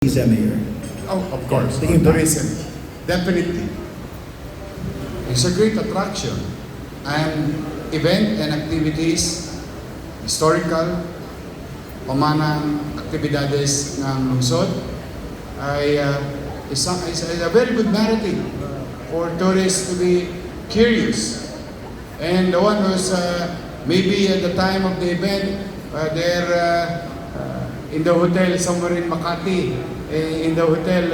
Mayor. Oh, of course. Tingin ba? Tourism. Definitely. It's a great attraction. And event and activities, historical, pamanang aktibidades ng lungsod ay is a very good narrative for tourists to be curious. And the one who's maybe at the time of the event, they're in the hotel somewhere in Makati, in the hotel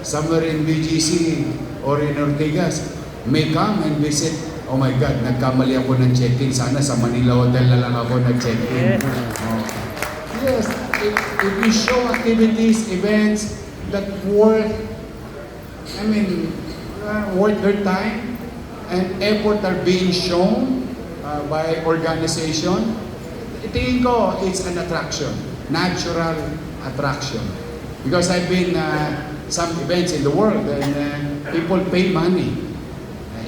somewhere in BGC or in Ortigas, may come and visit. Oh my God, nagkamali ako ng check-in. Sana sa Manila Hotel na lang ako nag-check-in. Oh. Yes, if you show activities, events that worth their time and effort are being shown by organization, tingin ko it's an attraction. Natural attraction. Because I've been some events in the world and people pay money,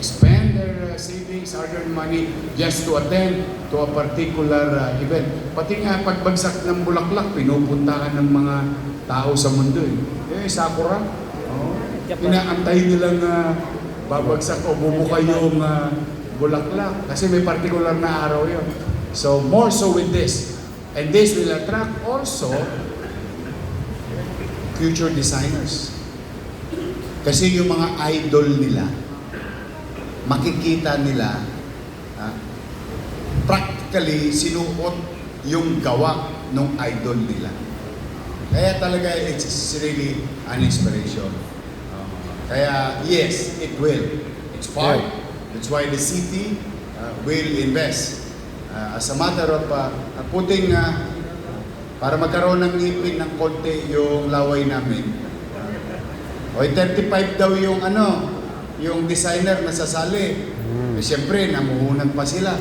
spend their savings, hard-earned money just to attend to a particular event. Pati nga pagbagsak ng bulaklak, pinupuntahan ng mga tao sa mundo. Sakura, inaantay nilang babagsak o bubukay yung bulaklak kasi may particular na araw yun. So more so with this. And this will attract also future designers. Kasi yung mga idol nila, makikita nila practically sinuot yung gawa ng idol nila. Kaya talaga it's really an inspiration. Kaya yes, it will. It's part. That's why the city will invest. As a matter of putting para magkaroon ng ngipin ng konti yung laway namin. 35 daw yung yung designer na sasali. Siyempre, namuhunan pa sila.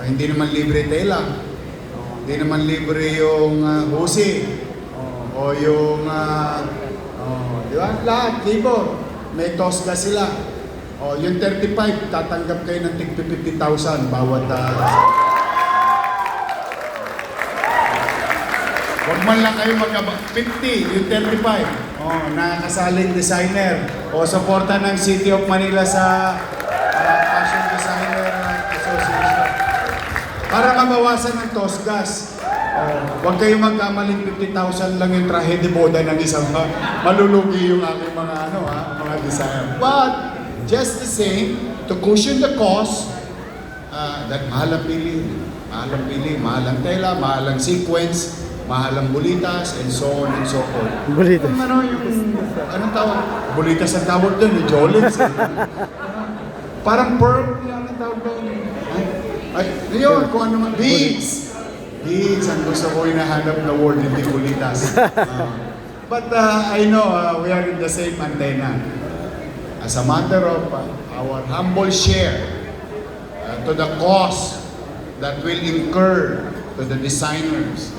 Hindi naman libre tela. Hindi naman libre yung husi. O yung di ba? Lahat, keyboard. May tosga sila. Yung 35, tatanggap kayo ng tig 50,000 bawat Huwag man lang kayo 50, yung 35. Nakakasaling designer. O suporta ng City of Manila sa Fashion Designer Association. Para mabawasan ng tosgas. Huwag kayong magkamaling 50,000 lang yung trahe de boda ng isang malulugi yung aking mga designer. But, just the same, to cushion the cost, that mahal ang pili, mahal ang tela, mahal ang sequence, mahal ang bulitas, and so on and so forth. Bulitas. Anong tawag? Bulitas ang tawag doon, yung Jolens. Parang pearl, yan ang tawag doon. Yun, kung ano man, beads. Beads, ang gusto ko hinahanap na word, hindi bulitas. But I know we are in the same antenna. As a matter of our humble share to the cost that will incur to the designers,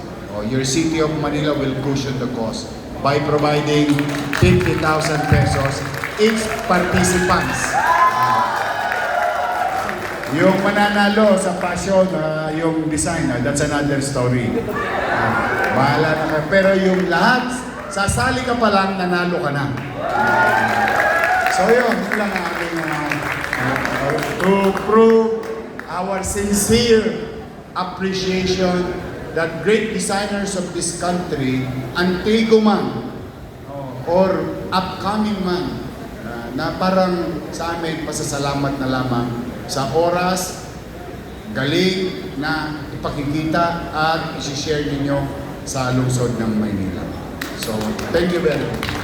your City of Manila will cushion the cost by providing 50,000 pesos each participants. Yung mananalo sa fashion, yung designer, that's another story. Bahala na ka. Pero yung lahat, sasali ka pa lang, nanalo ka na. So yun lang ang aking to prove our sincere appreciation that great designers of this country, antigo man or upcoming man, na parang sa amin pasasalamat na lamang sa oras, galing na ipakikita at isi-share ninyo sa lungsod ng Maynila. So, thank you very much.